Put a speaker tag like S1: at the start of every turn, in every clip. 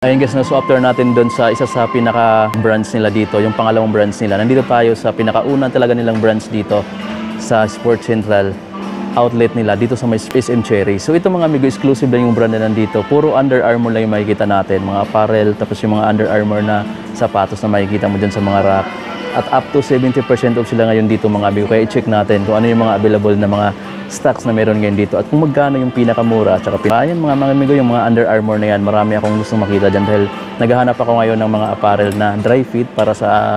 S1: Ayun guys, so after natin doon sa isa sa pinaka-brands nila dito, yung pangalawang brands nila, nandito tayo sa pinakauna talaga nilang brands dito sa Sports Central outlet nila dito sa may SM Cherry. So ito mga amigo, exclusive lang yung brand na nandito. Puro Under Armour lang yung makikita natin, mga apparel, tapos yung mga Under Armour na sapatos na makikita mo dyan sa mga rack. At up to 70% off sila ngayon dito mga amigo. Kaya i-check natin kung ano yung mga available na mga stocks na meron ngayon dito at kung magkano yung pinakamura. Tsaka ayan mga amigo, yung mga Under Armour na yan, marami akong gustong makita dyan dahil naghahanap ako ngayon ng mga apparel na dry fit para sa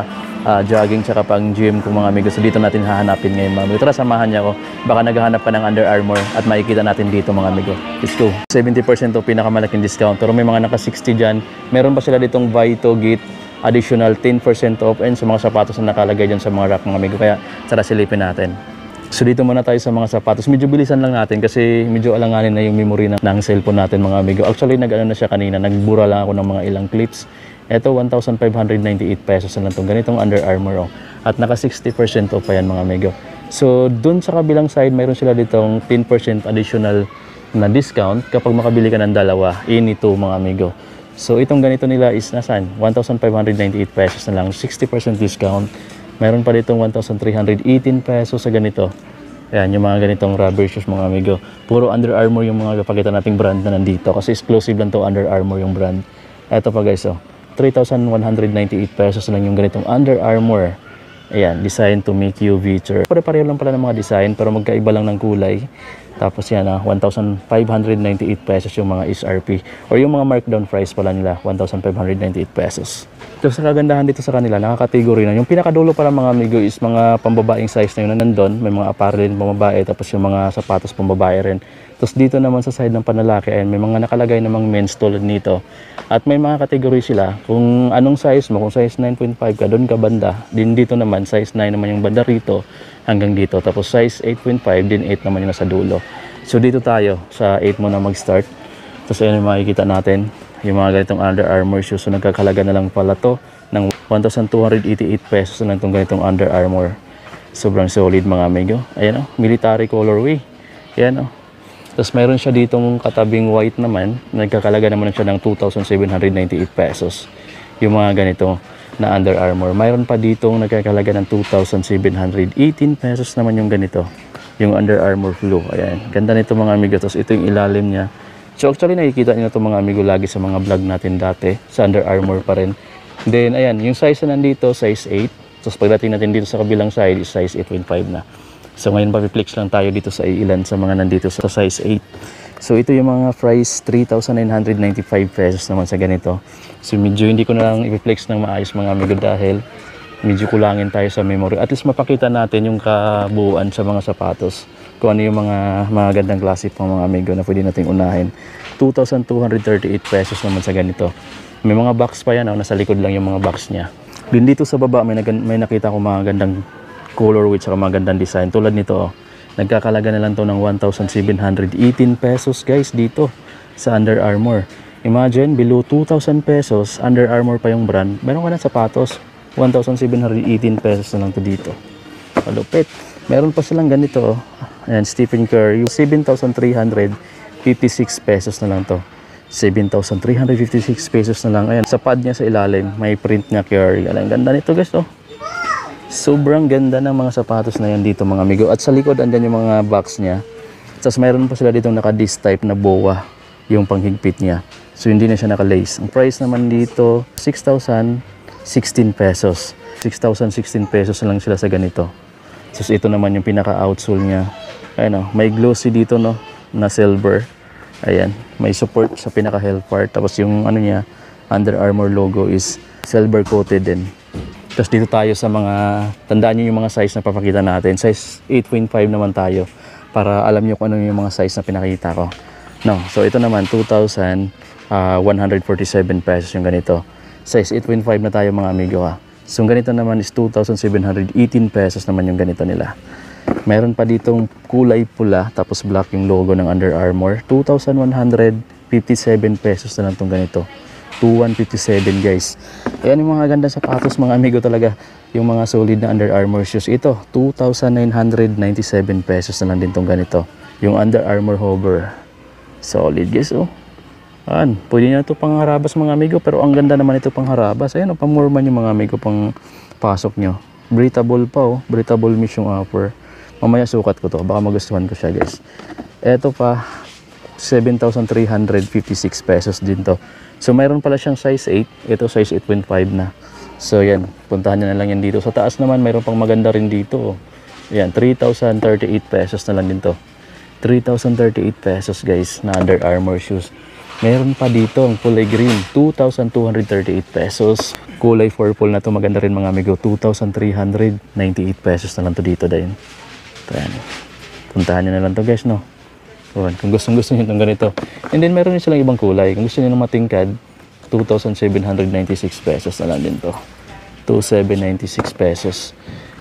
S1: jogging tsaka pang gym kung mga amigo. So dito natin hahanapin ngayon mga amigo. Tara, samahan niya ako. Baka naghahanap ka ng Under Armour at makikita natin dito mga amigo. Let's go. 70% o pinakamalaking discount. Pero may mga naka 60 dyan. Meron pa sila ditong buy to get additional 10% off and sa mga sapatos na nakalagay dyan sa mga rack mga amigo. Kaya tara, silipin natin. So dito muna tayo sa mga sapatos. Medyo bilisan lang natin kasi medyo alanganin na yung memory ng cellphone natin mga amigo. Actually nag-ano na siya kanina, nagbura lang ako ng mga ilang clips. Ito 1,598 pesos na lang itong ganitong Under Armour. At naka 60% off pa yan mga amigo. So dun sa kabilang side, mayroon sila ditong 10% additional na discount kapag makabili ka ng dalawa. Ito mga amigo. So itong ganito nila is nasaan? 1,598 pesos na lang, 60% discount. Mayroon pa ditong 1,318 pesos sa ganito. Ayan, yung mga ganitong rubber shoes mga amigo. Puro Under Armour yung mga kapakita nating brand na nandito. Kasi exclusive lang to Under Armour yung brand. Ito pa guys, 3,198 pesos lang yung ganitong Under Armour. Ayan, design to make you richer. Pare-pareho lang pala ng mga design pero magkaiba lang ng kulay. Tapos yan, 1,598 pesos yung mga SRP. Or yung mga markdown price pala nila, 1,598 pesos. Tapos sa kagandahan dito sa kanila, nakakategory na. Yung pinakadulo para mga amigo is mga pambabaeng size na yun na nandun. May mga apparel din pambabae, tapos yung mga sapatos pambabae rin. Tapos dito naman sa side ng panlalaki, ay may mga nakalagay namang men's tulad nito. At may mga kategory sila. Kung anong size mo, kung size 9.5 ka, doon ka banda. Din dito naman, size 9 naman yung banda rito hanggang dito. Tapos size 8.5, din 8 naman yung nasa dulo. So dito tayo, sa 8 muna mag-start. Tapos ayun yung makikita natin. Yung mga ganitong Under Armour shoes. So nagkakalaga na lang pala to ng 1,288 pesos na lang itong ganitong Under Armour. Sobrang solid mga amigo. Ayan military colorway. Ayan Tapos mayroon siya ditong katabing white naman. Nagkakalaga naman siya ng 2,798 pesos. Yung mga ganito na Under Armour. Mayroon pa ditong nagkakalaga ng 2,718 pesos naman yung ganito. Yung Under Armour Blue. Ayan. Ganda nito mga amigo. Tapos ito yung ilalim niya. So actually nakikita niyo ito mga amigo lagi sa mga vlog natin dati. Sa Under Armour pa rin. Then ayan. Yung size na nandito, size 8. Tapos pagdating natin dito sa kabilang side is size 8.5 na. So ngayon papiplex lang tayo dito sa ilan sa mga nandito sa size 8. So ito yung mga price 3,995 pesos naman sa ganito. So medyo hindi ko na lang i-flex ng maayos mga amigo dahil medyo kulangin tayo sa memory. At least mapakita natin yung kabuuan sa mga sapatos. Kung ano yung mga gandang klase pang mga amigo na pwede nating unahin. 2,238 pesos naman sa ganito. May mga box pa yan. Nasa likod lang yung mga box niya. Din dito sa baba may nakita ko mga gandang colorway at mga gandang design. Tulad nito nagkakalaga na lang to ng 1,718 pesos guys dito sa Under Armour. Imagine below 2,000 pesos Under Armour pa yung brand. Meron ka na sapatos 1,718 pesos na lang to dito. Malupit. Meron pa silang ganito. Ayan, Stephen Curry. 7,356 pesos na lang to. 7,356 pesos na lang. Ayan, sa pad niya sa ilalim, may print niya Curry. Alam, ganda nito guys Sobrang ganda ng mga sapatos na yan dito mga amigo. At sa likod, andyan yung mga box niya. Tapos mayroon pa sila dito naka-disc type na boa. Yung panghigpit niya. So hindi na siya naka-lace. Ang price naman dito, 6,016 pesos. 6,016 pesos na lang sila sa ganito. So ito naman yung pinaka-outsole niya. Ayan may glossy dito na silver. Ayan, may support sa pinaka-heel part. Tapos yung niya, Under Armour logo is silver coated din. Tapos dito tayo sa mga, tandaan nyo yung mga size na papakita natin. Size 8.5 naman tayo. Para alam nyo kung ano yung mga size na pinakita ko. So ito naman, 2,147 pesos yung ganito. Size 8.5 na tayo mga amigo So ganito naman is 2,718 pesos naman yung ganito nila. Meron pa ditong kulay pula, tapos black yung logo ng Under Armour. 2,157 pesos na lang itong ganito. 2,157 guys. Ayan yung mga ganda sapatos mga amigo talaga. Yung mga solid na Under Armour shoes. Ito, 2,997 pesos na lang din itong ganito. Yung Under Armour Hover. Solid guys Pwede na ito pang harabas mga amigo, pero ang ganda naman ito pang harabas. Ayan, pang Morman yung mga amigo pang pasok nyo. Breathable pa oh, breathable mesh yung upper. Mamaya sukat ko to, baka magustuhan ko siya guys. Eto pa, 7,356 pesos din to. So mayroon pala siyang size 8, ito size 8.5 na. So yan, puntahan nyo na lang yan dito. Sa taas naman, mayroon pang maganda rin dito oh. Yan, 3,038 pesos na lang din to. 3,038 pesos guys na Under Armour shoes. Meron pa dito ang kulay green, 2,238 pesos. Kulay purple na to, maganda rin mga amigo, 2,398 pesos na lang to dito din. Ayan. Puntahan nyo na lang to guys, no? Kung gusto nyo itong ganito. And then meron din silang ibang kulay. Kung gusto nyo ng matingkad, 2,796 pesos na lang din to. 2,796 pesos.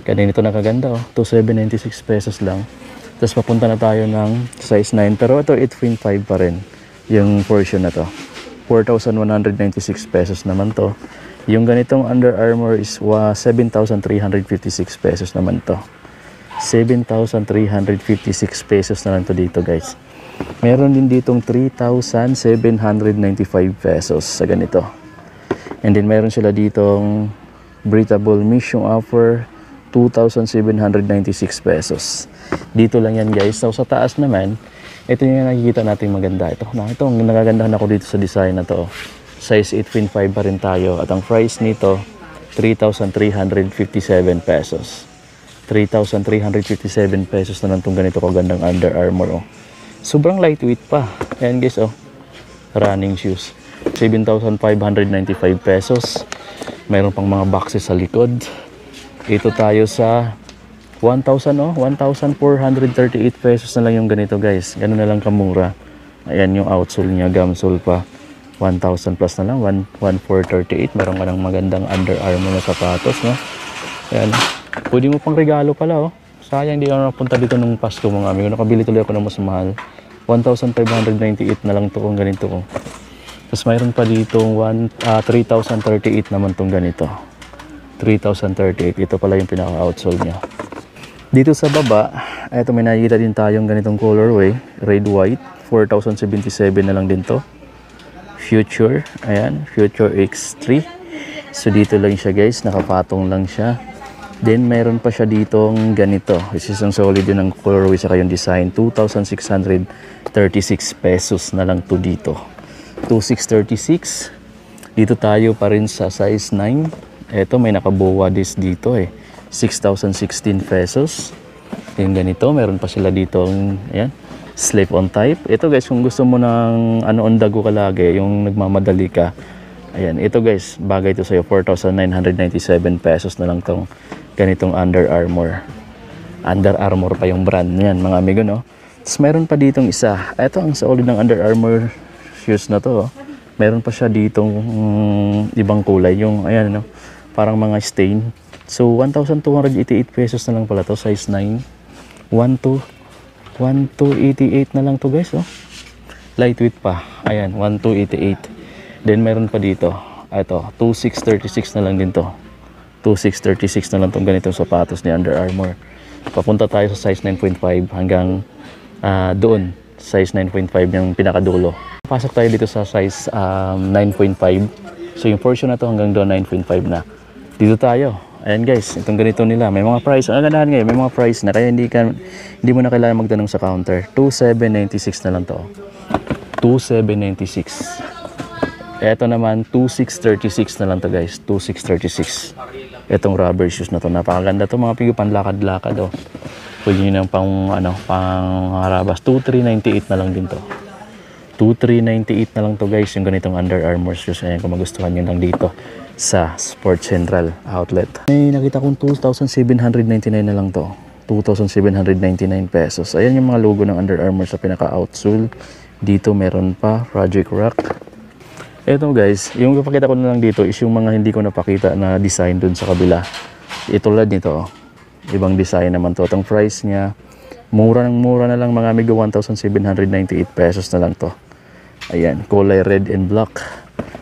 S1: Ganito na kaganda oh, 2,796 pesos lang. Tapos papunta na tayo ng size 9, pero ito 8.5 pa rin. Yung portion na to 4,196 pesos naman to. Yung ganitong Under Armour is 7,356 pesos naman to. 7,356 pesos na lang to dito guys. Meron din ditong 3,795 pesos sa ganito. And then meron sila ditong breathable mesh yung offer, 2,796 pesos. Dito lang yan guys. So sa taas naman, ito yung nakikita natin maganda. Ito ang nagagandahan ako dito sa design na to. Size 8.5 pa rin tayo. At ang price nito, 3,357 pesos. 3,357 pesos na lang itong ganito kagandang Under Armour. Oh. Sobrang lightweight pa. Ayan guys, oh. Running shoes. 7,595 pesos. Mayroon pang mga boxes sa likod. Ito tayo sa 1,438 pesos na lang yung ganito guys. Ganun na lang kamura. Ayan yung outsole niya, gumsole pa. 1,000 plus na lang, 1,438. Meron ka ng magandang Under Armour na sapatos, no? Ayan. Pwede mo pang regalo pala, oh. Sayang di ako napunta dito nung Pasko mga amigo. Nakabili tuloy ako ng mas mahal. 1,598 na lang to kung ganito ko. Tapos mayroon pa dito 3,038 naman tong ganito. 3,038. Ito pala yung pinaka-outsole niya. Dito sa baba, eto may nakikita din tayong ganitong colorway, red white, 4,077 na lang din to. Future, ayan, Future X3. So dito lang siya guys, nakapatong lang siya. Then mayroon pa siya ditong ganito, which is ang solid yun ng colorway sa kayong design, 2,636 pesos na lang to dito. 2,636. Dito tayo pa rin sa size 9. Eto may nakabowa disc dito eh. 6,016 pesos. Yung ganito, meron pa sila dito ayan, slip on type. Ito guys, kung gusto mo ng on the go ka lagi, yung nagmamadali ka, ayan, ito guys, bagay ito sa'yo, 4,997 pesos na lang tong ganitong Under Armour. Under Armour pa yung brand niyan mga amigo, no? Tapos meron pa ditong isa. Ito ang solid ng Under Armour shoes na to, oh. Meron pa siya ditong ibang kulay, yung ayan, no? Parang mga stain. So 1,288 pesos na lang pala to, size 9. 1,288 na lang to guys, oh. Lightweight pa. Ayan, 1,288. Then meron pa dito. Ito, 2,636 na lang din to. 2,636 na lang tong ganitong sapatos ni Under Armour. Papunta tayo sa size 9.5 hanggang doon, size 9.5 yung pinakadulo. Pasok tayo dito sa size 9.5. So yung portion na to hanggang doon 9.5 na. Dito tayo. Ayan guys, itong ganito nila. May mga price. Ang ganahan ngayon, may mga price na. Kaya hindi mo na kailangan magtanong sa counter. 2,796 na lang to. 2,796. Ito naman, 2,636 na lang to guys. 2,636. Itong rubber shoes na to. Napakaganda to mga pigo, panlakad-lakad oh. Pwede nyo ng pang harabas. 2,398 na lang din to. 2,398 na lang to guys. Yung ganitong Under Armour shoes. Ayan, kung magustuhan nyo lang dito sa Sports Central Outlet. May nakita kong 2,799 na lang to. 2,799 pesos. Ayan yung mga logo ng Under Armour sa pinaka-outsole. Dito meron pa Project Rock. Ito guys, yung ipakita ko na lang dito is yung mga hindi ko napakita na design dun sa kabila. Itulad nito, ibang design naman to. Itong price niya, mura na lang mga amigo, 1,798 pesos na lang to. Ayan, kulay red and black.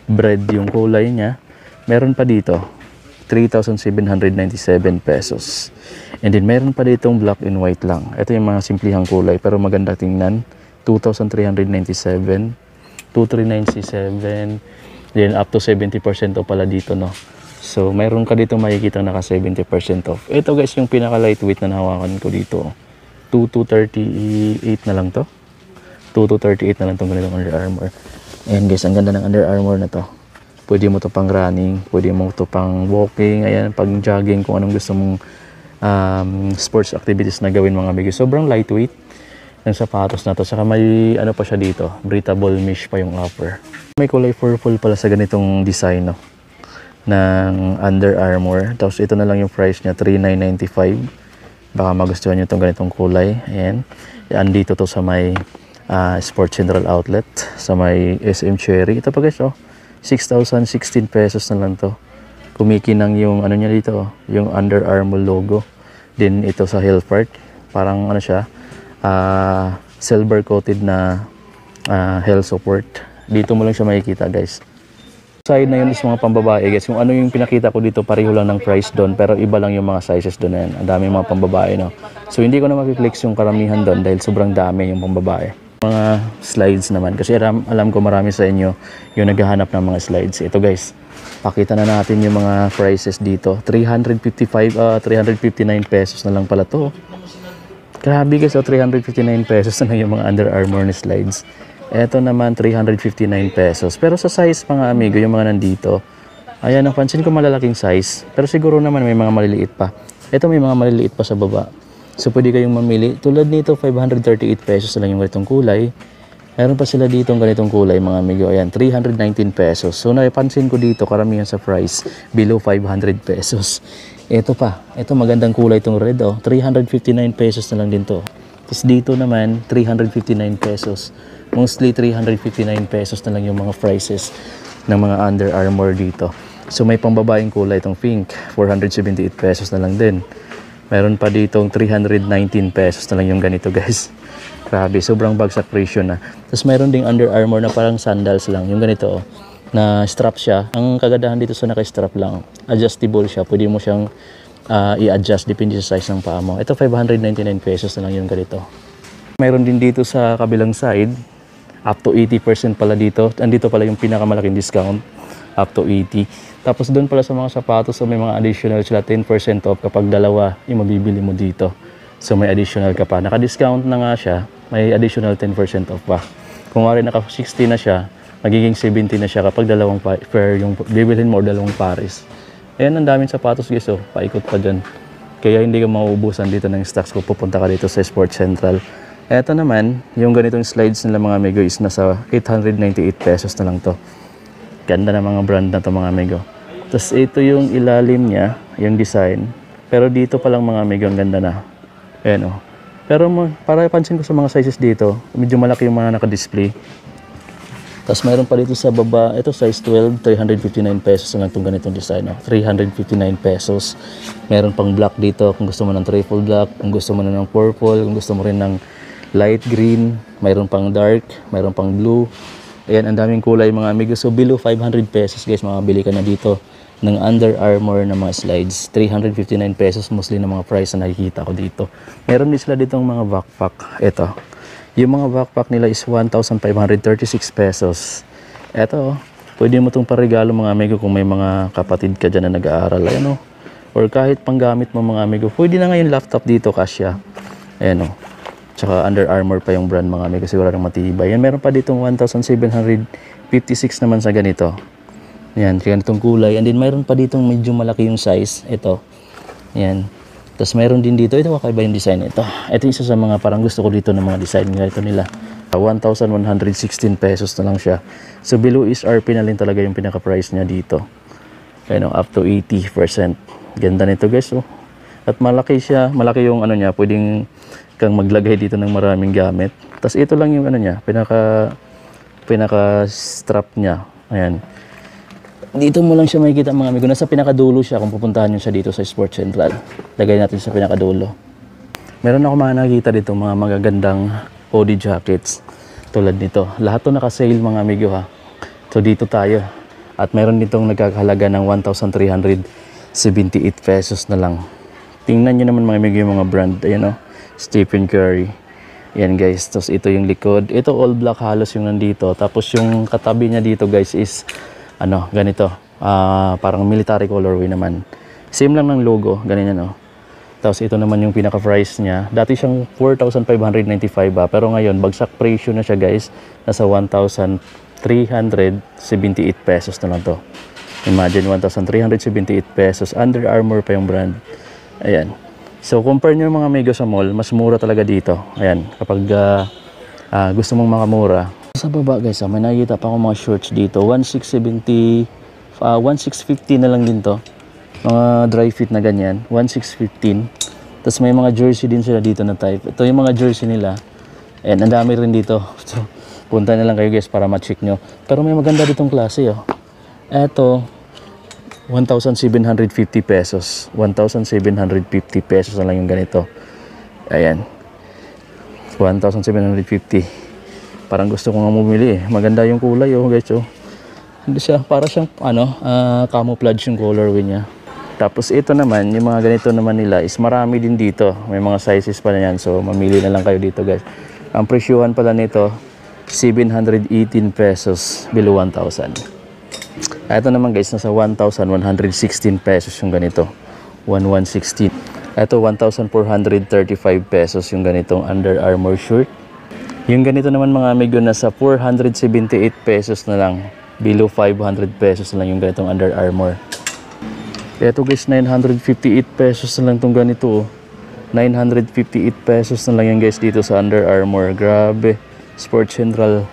S1: Bread yung kulay niya. Meron pa dito, 3,797 pesos. And then meron pa ditong black and white lang. Ito yung mga simplihang kulay pero maganda tingnan. 2,397. 2397. Then up to 70% off pala dito, no. So mayroon ka dito makikita naka 70% off. Ito guys yung pinaka lightweight na nahawakan ko dito. 2238 na lang to. 2238 na lang tong ganitong Under Armour. Ayan guys, ang ganda ng Under Armour na to. Pwede mo to pang running, pwede mo to pang walking, ayan, pang jogging, kung anong gusto mong sports activities na gawin mga amigo. Sobrang lightweight ng sapatos na to. Saka may ano pa siya dito, breathable mesh pa yung upper. May kulay purple pala sa ganitong design, no, ng Under Armour. Tapos ito na lang yung price niya, $3,995. Baka magustuhan nyo itong ganitong kulay. Ayan. Andito to sa may Sports Central Outlet, sa may SM Cherry. Ito pa guys, oh, 6,016 pesos na lang to. Kumikinang yung ano niya dito, oh, yung Under Armour logo. Then ito sa heel part, parang ano siya, silver coated na heel support. Dito mo lang siya makikita guys. Side na yun is mga pambabae guys. Kung ano yung pinakita ko dito, pareho lang ng price doon, pero iba lang yung mga sizes doon na yan. Ang dami mga pambabae, no. So hindi ko na mapiflex yung karamihan doon dahil sobrang dami yung pambabae. Mga slides naman, kasi alam ko marami sa inyo yung naghahanap ng mga slides. Ito guys, pakita na natin yung mga prices dito. 359 pesos na lang pala to. Grabe guys, 359 pesos na lang yung mga Under Armour na slides. Ito naman 359 pesos. Pero sa size mga amigo, yung mga nandito, ayan, napansin ko malalaking size. Pero siguro naman may mga maliliit pa. Ito may mga maliliit pa sa baba. So pwede kayong mamili. Tulad nito, 538 pesos na lang yung ganitong kulay. Meron pa sila dito ng ganitong kulay mga amigo. Ayan, 319 pesos. So napansin ko dito, karamihan sa price, below 500 pesos. Ito pa. Ito magandang kulay itong red, oh. 359 pesos na lang din to. Tapos dito naman, 359 pesos. Mostly 359 pesos na lang yung mga prices ng mga Under Armour dito. So may pambabaeng kulay itong pink, 478 pesos na lang din. Meron pa ditong 319 pesos na lang yung ganito guys. Grabe, sobrang bagsak presyo na. Tapos mayroon ding Under Armour na parang sandals lang, yung ganito, oh, na strap siya. Ang kagandahan dito sa naka-strap lang, adjustable siya. Pwede mo siyang i-adjust depende sa size ng paa mo. Ito 599 pesos na lang yung ganito. Mayroon din dito sa kabilang side, up to 80% pala dito. Andito pala yung pinakamalaking discount, up to 80. Tapos doon pala sa mga sapatos, so may mga additional sila 10% off kapag dalawa yung mabibili mo dito. So may additional ka pa. Naka-discount na nga siya, may additional 10% off pa. Kung wari naka-60 na siya, magiging 70 na siya kapag dalawang pair yung bibilhin mo, dalawang pares. Ayan, ang daming sapatos guys, oh, paikot pa dyan. Kaya hindi ka mauubusan dito ng stocks kung pupunta ka dito sa Sports Central. Eto naman, yung ganitong slides nila mga amigo is nasa 898 pesos na lang to. Ganda na mga brand na to mga amigo. Tapos ito yung ilalim niya, yung design. Pero dito pa lang mga amigo, ang ganda na. Ayan, oh. Pero para pansin ko sa mga sizes dito, medyo malaki yung mga naka-display. Tapos mayroon pa dito sa baba, ito size 12, 359 pesos na lang itong ganitong design, oh. 359 pesos. Meron pang black dito kung gusto mo ng triple black, kung gusto mo na ng purple, kung gusto mo rin ng light green, mayroon pang dark, mayroon pang blue. Ayan, ang daming kulay mga amigo. So below 500 pesos guys, makabili ka na dito ng Under Armour na mga slides. 359 pesos mostly na mga price na nakikita ko dito. Meron din sila ditong mga backpack. Ito, yung mga backpack nila is 1,536 pesos. Ito, pwede mo itong paregalo mga amigo kung may mga kapatid ka dyan na nag-aaral. Ayan, oh. Or kahit panggamit mo mga amigo. Pwede na ngayon laptop dito, kasya. Ayan, oh. Tsaka Under Armour pa yung brand mga amigo, siguro rin matibay. Yan, meron pa ditong 1,756 naman sa ganito. Yan, ganitong kulay. And then mayroon pa ditong medyo malaki yung size. Ito. Yan. Tapos mayroon din dito. Ito, kakaiba yung design ito. Ito isa sa mga parang gusto ko dito ng mga design ganito nila. 1,116 pesos na lang siya. So below is RP na rin talaga yung pinaka-price niya dito. Ayun, up to 80%. Ganda nito guys, oh. At malaki siya. Malaki yung ano niya. Pwedeng kang maglagay dito ng maraming gamit. Tapos ito lang yung ano niya, pinaka strap niya. Ayan. Dito mo lang siya makikita mga amigo. Nasa pinakadulo siya kung pupuntahan niyo siya dito sa Sports Central. Lagay natin sa pinakadulo. Meron ako mga nakikita dito mga magagandang hoodie jackets tulad nito. Lahat to naka-sale mga amigo ha. So dito tayo. At meron ditong nagkakahalaga ng 1,378 pesos na lang. Tingnan niyo naman mga amigo yung mga brand. Ayan o. Stephen Curry. Yan guys, tapos ito yung likod. Ito all black halos yung nandito. Tapos yung katabi niya dito guys is ano, ganito. Parang military colorway naman. Same lang ng logo, ganyan no. Tapos ito naman yung pinaka-price niya. Dati siyang 4,595 pero ngayon bagsak presyo na siya guys. Nasa 1,378 pesos na lang to. Imagine 1,378 pesos. Under Armour pa yung brand. Ayan. So compare nyo yung mga mega sa mall, mas mura talaga dito. Ayan, kapag gusto mong makamura. Sa baba guys, may nakikita pa akong mga shorts dito. 1,670, 1,650 na lang din to. Mga dry fit na ganyan, 1,615. Tapos may mga jersey din sila dito na type. Ito yung mga jersey nila. Ayan, ang dami rin dito. So, punta na lang kayo guys para ma-check nyo. Pero may maganda ditong klase oh. Eto, 1,750 pesos. 1,750 pesos na lang yung ganito. Ayan. 1,750. Parang gusto ko nga bumili eh. Maganda yung kulay oh guys oh. Hindi siya, para siyang camouflage yung colorway niya. Tapos ito naman, yung mga ganito naman nila is marami din dito. May mga sizes pa na yan. So mamili na lang kayo dito guys. Ang presyuhan pala nito, 718 pesos below 1,000. Ito naman guys, nasa 1,116 pesos yung ganito. 1,116. Ito 1,435 pesos yung ganitong Under Armour shirt. Yung ganito naman mga amigo, nasa 478 pesos na lang. Below 500 pesos na lang yung ganitong Under Armour. Ito guys, 958 pesos na lang itong ganito. 958 pesos na lang yan guys dito sa Under Armour. Grabe. Sports Central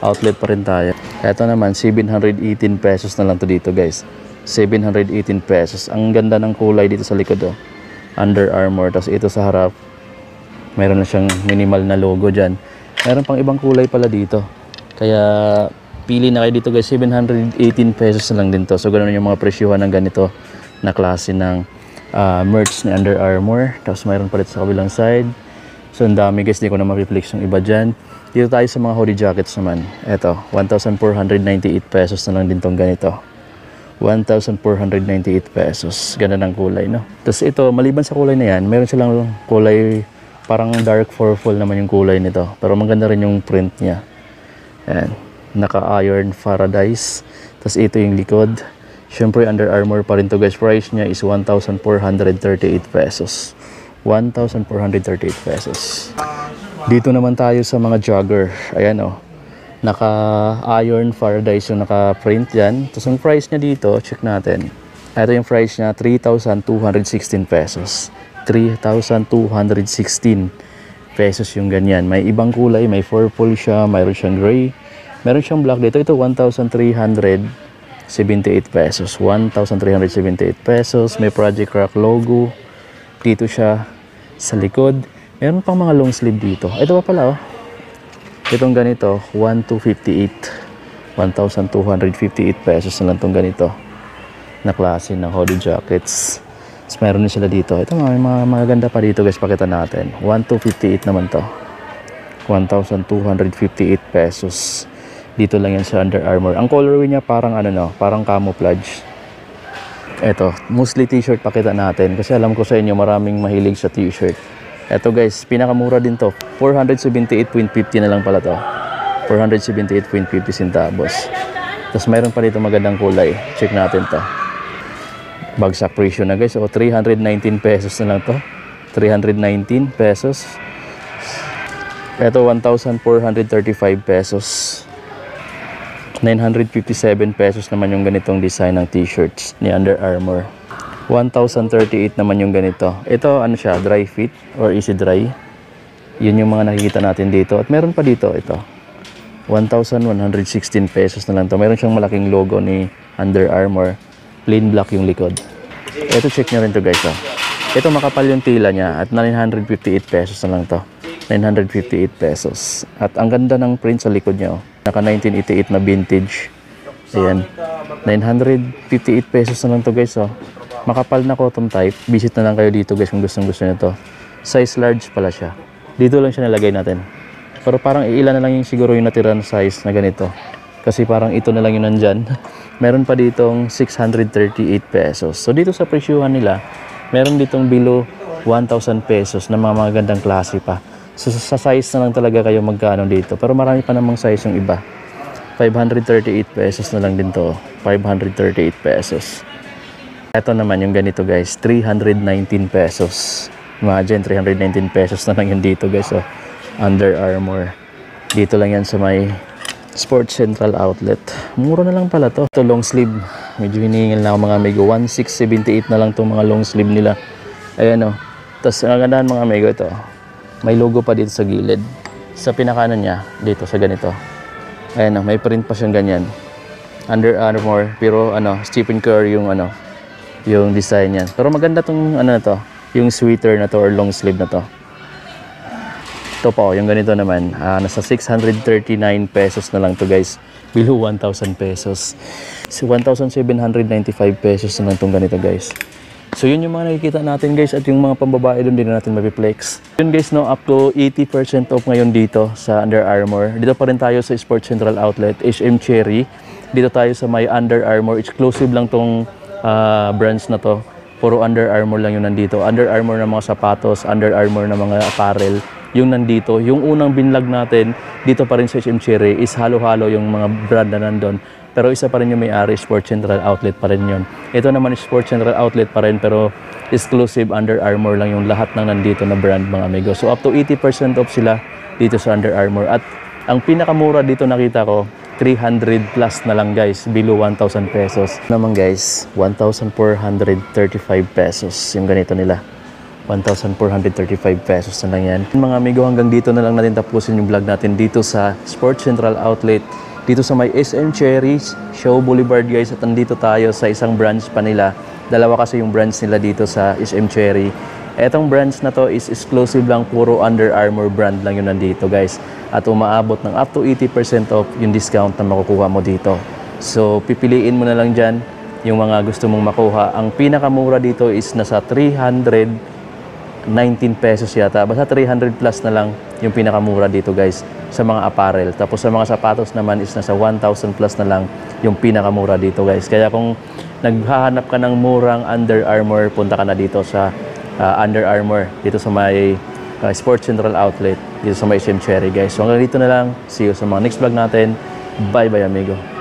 S1: outlet pa rin tayo. Ito naman, 718 pesos na lang to dito guys. 718 pesos. Ang ganda ng kulay dito sa likod oh. Under Armour. Tapos ito sa harap, meron na siyang minimal na logo dyan. Meron pang ibang kulay pala dito. Kaya pili na kayo dito guys. 718 pesos na lang din to. So ganoon yung mga presyuhan ng ganito na klase ng merch ni Under Armour. Tapos mayroon pa dito sa kabilang side. So ang dami guys, di ko na ma-reflex yung iba dyan. Dito tayo sa mga hoodie jackets naman. Eto, 1,498 pesos na lang din tong ganito. 1,498 pesos. Ganda ng kulay, no? Tapos ito, maliban sa kulay na yan, meron silang kulay, parang dark purple naman yung kulay nito. Pero maganda rin yung print niya. Ayan. Naka-iron Paradise. Tapos ito yung likod. Siyempre, Under Armour pa rin to guys. Price niya is 1,438 pesos. 1,438 pesos. Dito naman tayo sa mga jogger. Ayan oh. Naka-iron Paradise yung naka-print yan. Tapos yung price niya dito, check natin. Ito yung price niya, 3,216 pesos. 3,216 pesos yung ganyan. May ibang kulay, may purple siya, mayroon siyang gray. Meron siyang black dito. Ito 1,378 pesos. 1,378 pesos. May Project Rock logo. Dito siya sa likod. Meron pang mga long sleeve dito. Ito pa pala oh. Itong ganito, 1,258. 1,258 pesos na lang itong ganito. Na klase ng hoodie jackets. Tapos meron din sila dito. Ito may mga maganda pa dito guys. Pakita natin. 1,258 naman to. 1,258 pesos. Dito lang yan sa Under Armour. Ang colorway niya parang ano no, parang camouflage. Eto, mostly t-shirt pakita natin kasi alam ko sa inyo maraming mahilig sa t-shirt. Eto guys, pinakamura din to. 478.50 na lang pala to. 478.50 centavos. Tapos mayroon pa dito magandang kulay. Check natin to. Bagsak presyo na guys. O 319 pesos na lang to. 319 pesos. Eto 1,435 pesos. 957 pesos naman yung ganitong design ng t-shirts ni Under Armour. 1,038 naman yung ganito. Ito ano siya, dry fit or easy dry. Yun yung mga nakikita natin dito. At meron pa dito ito. 1,116 pesos na lang to. Meron siyang malaking logo ni Under Armour. Plain black yung likod. Ito check nyo rin to guys. Oh. Ito makapal yung tila niya at 958 pesos na lang to. 958 pesos. At ang ganda ng print sa likod niya. Oh. Naka 1988 na vintage. Ayan. 958 pesos na lang to guys. Oh. Makapal na cotton type. Visit na lang kayo dito guys kung gusto nyo to. Size large pala siya. Dito lang siya nalagay natin. Pero parang ilan na lang yung siguro yung natira na size na ganito. Kasi parang ito na lang yung nandyan. Meron pa ditong 638 pesos. So dito sa presyuhan nila, meron ditong below 1,000 pesos na mga magandang klase pa. So sa size na lang talaga kayo magkano dito. Pero marami pa namang size yung iba. 538 pesos na lang din to. 538 pesos. Ito naman yung ganito guys, 319 pesos. Imagine, 319 pesos na lang yun dito guys. So, Under Armour. Dito lang yan sa may Sports Central Outlet. Mura na lang pala to. Ito long sleeve. Medyo hinihingil na ako mga amigo. 1678 na lang itong mga long sleeve nila. Ayan o. Tapos ang gandahan mga amigo ito. May logo pa dito sa gilid. Sa pinakanan niya, dito sa ganito. Ayan o, may print pa siyang ganyan. Under Armour. Pero Stephen Curry yung yung design niyan. Pero maganda tong na to. Yung sweater na to or long sleeve na to. Ito po, yung ganito naman, nasa 639 pesos na lang to guys. Below 1,000 pesos. So, 1,795 pesos na lang itong ganito guys. So, yun yung mga nakikita natin guys. At yung mga pambabae doon din natin mapiplex. Yun guys, no, up to 80% off ngayon dito sa Under Armour. Dito pa rin tayo sa Sports Central Outlet, HM Cherry. Dito tayo sa may Under Armour. Exclusive lang tong brands na to. Puro Under Armour lang yung nandito. Under Armour na mga sapatos, Under Armour na mga apparel. Yung nandito, yung unang binlog natin dito pa rin sa HM Cherry is halo-halo yung mga brand na nandun. Pero isa pa rin yung may-ari, Sports Central Outlet pa rin yun. Ito naman is Sports Central Outlet pa rin pero exclusive Under Armour lang yung lahat ng nandito na brand mga amigo. So up to 80% off sila dito sa Under Armour. At ang pinakamura dito nakita ko, 300 plus na lang guys, below 1,000 pesos. Naman guys, 1,435 pesos yung ganito nila. 1,435 pesos na lang yan. Mga amigo, hanggang dito na lang natin tapusin yung vlog natin dito sa Sports Central Outlet. Dito sa may SM Cherries, Show Boulevard guys. At nandito tayo sa isang branch pa nila. Dalawa kasi yung branch nila dito sa SM Cherry. Etong branch na to is exclusive lang, puro Under Armour brand lang yun nandito guys. At umaabot ng up to 80% off yung discount na makukuha mo dito. So pipiliin mo na lang dyan yung mga gusto mong makuha. Ang pinakamura dito is nasa 319 pesos yata. Basta 300 plus na lang yung pinakamura dito guys sa mga apparel. Tapos sa mga sapatos naman is nasa 1,000 plus na lang yung pinakamura dito guys. Kaya kung naghahanap ka ng murang Under Armour, punta ka na dito sa Under Armour. Dito sa may Sports Central Outlet. Dito sa may SM Cherry guys. So hanggang dito na lang. See you sa mga next vlog natin. Bye bye amigo.